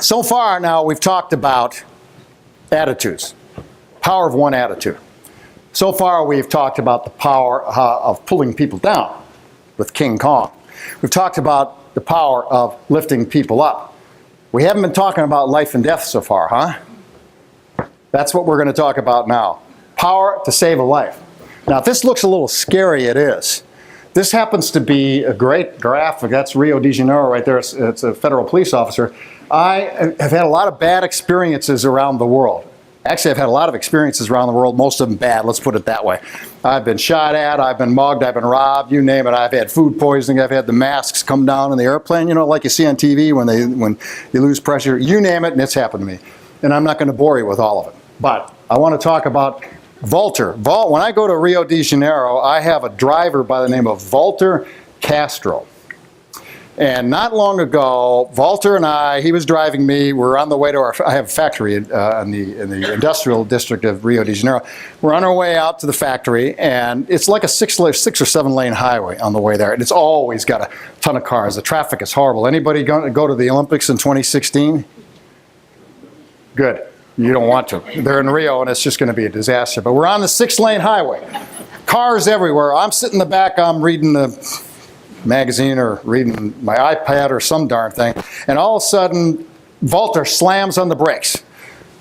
So far now we've talked about attitudes, power of one attitude. So far we've talked about the power of pulling people down with King Kong. We've talked about the power of lifting people up. We haven't been talking about life and death so far, huh? That's what we're going to talk about now. Power to save a life. Now if this looks a little scary, it is. This happens to be a great graphic. That's Rio de Janeiro right there. It's a federal police officer. I have had a lot of bad experiences around the world. Actually, I've had a lot of experiences around the world, most of them bad, let's put it that way. I've been shot at, I've been mugged, I've been robbed, you name it. I've had food poisoning, I've had the masks come down in the airplane, you know, like you see on TV when you lose pressure. You name it, and it's happened to me. And I'm not going to bore you with all of it. But I want to talk about Walter. When I go to Rio de Janeiro, I have a driver by the name of Walter Castro. And not long ago, Walter and I, he was driving me, we're on the way to I have a factory in the industrial district of Rio de Janeiro. We're on our way out to the factory, and it's like a 6 or 7 lane highway on the way there. And it's always got a ton of cars. The traffic is horrible. Anybody going to go to the Olympics in 2016? Good. You don't want to. They're in Rio, and it's just going to be a disaster. But we're on the 6 lane highway. Cars everywhere. I'm sitting in the back, I'm reading the magazine or reading my iPad or some darn thing, and all of a sudden Walter slams on the brakes.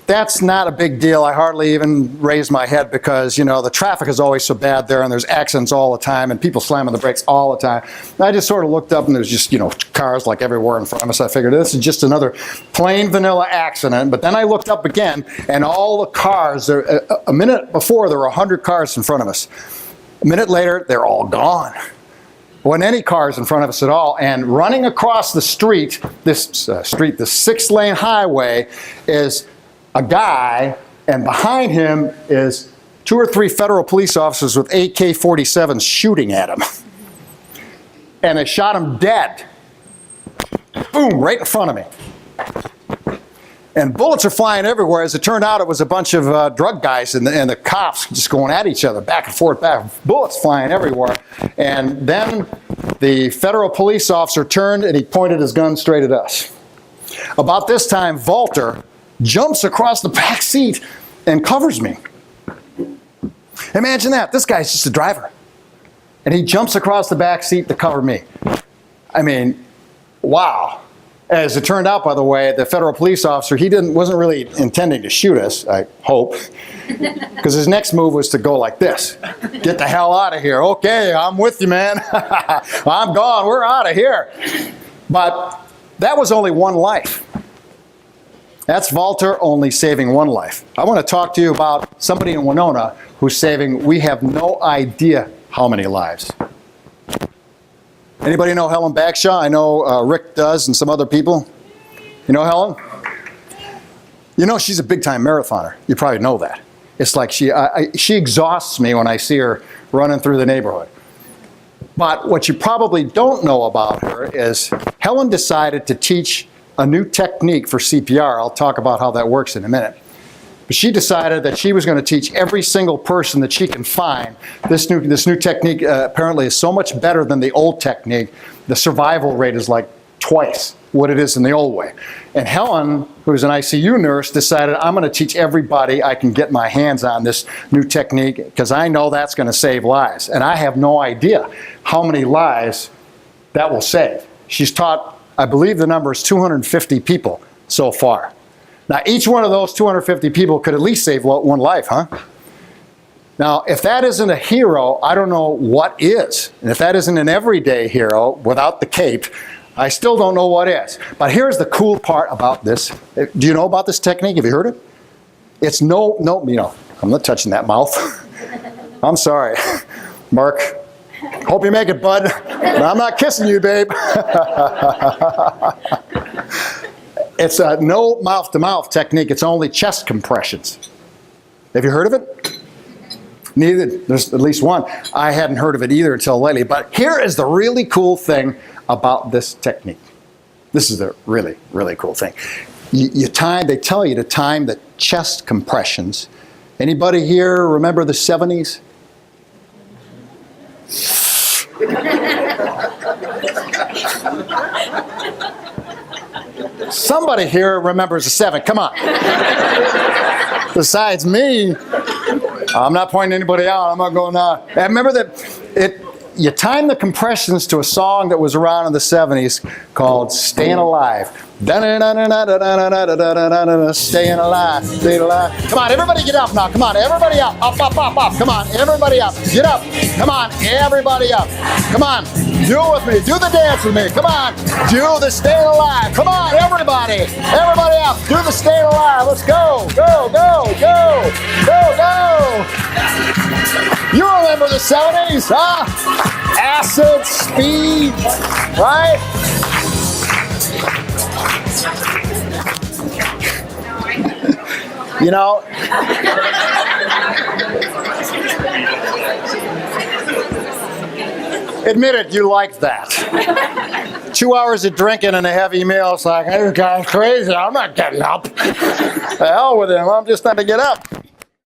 That's not a big deal. I hardly even raise my head because, you know, the traffic is always so bad there and there's accidents all the time and people slamming the brakes all the time. And I just sort of looked up and there's just, you know, cars like everywhere in front of us. I figured this is just another plain vanilla accident. But then I looked up again and all the cars, a minute before there were 100 cars in front of us. A minute later, they're all gone. Wasn't any cars in front of us at all, and running across the street, the 6 lane highway, is a guy, and behind him is 2 or 3 federal police officers with AK-47s shooting at him. And they shot him dead. Boom, right in front of me. And bullets are flying everywhere. As it turned out, it was a bunch of drug guys and the cops just going at each other, back and forth, bullets flying everywhere. And then the federal police officer turned and he pointed his gun straight at us. About this time, Walter jumps across the back seat and covers me. Imagine that. This guy's just a driver. And he jumps across the back seat to cover me. I mean, wow. As it turned out, by the way, the federal police officer, he wasn't really intending to shoot us, I hope, because his next move was to go like this. Get the hell out of here. Okay, I'm with you, man. I'm gone. We're out of here. But that was only one life. That's Walter only saving one life. I want to talk to you about somebody in Winona who's saving, we have no idea how many lives. Anybody know Helen Bagshaw? I know Rick does and some other people. You know Helen? You know she's a big-time marathoner. You probably know that. It's like she exhausts me when I see her running through the neighborhood. But what you probably don't know about her is Helen decided to teach a new technique for CPR. I'll talk about how that works in a minute. But she decided that she was going to teach every single person that she can find. This new technique apparently is so much better than the old technique. The survival rate is like twice what it is in the old way. And Helen, who's an ICU nurse, decided I'm going to teach everybody I can get my hands on this new technique because I know that's going to save lives. And I have no idea how many lives that will save. She's taught, I believe the number is 250 people so far. Now, each one of those 250 people could at least save one life, huh? Now, if that isn't a hero, I don't know what is. And if that isn't an everyday hero without the cape, I still don't know what is. But here's the cool part about this. Do you know about this technique? Have you heard it? It's no, you know, I'm not touching that mouth. I'm sorry. Mark, hope you make it, bud. But I'm not kissing you, babe. It's a no mouth-to-mouth technique. It's only chest compressions. Have you heard of it? Neither. There's at least one. I hadn't heard of it either until lately. But here is the really cool thing about this technique. This is the really, really cool thing. They tell you to time the chest compressions. Anybody here remember the 70s? Somebody here remembers the 7. Come on. Besides me, I'm not pointing anybody out. I'm not going, I remember that you time the compressions to a song that was around in the 70s called Staying Alive. Staying alive, staying alive. Come on, everybody get up now. Come on, everybody up. Up, up, up, up. Come on, everybody up. Get up. Come on, everybody up. Come on, do it with me. Do the dance with me. Come on, do the staying alive. Come on, everybody. Everybody up. Do the staying alive. Let's go. Go, go, go. Go, go. You remember the 70s, huh? Acid, speed, right? You know, admit it, you liked that. 2 hours of drinking and a heavy meal, it's like, this guy's crazy, I'm not getting up. The hell with him, I'm just not to get up.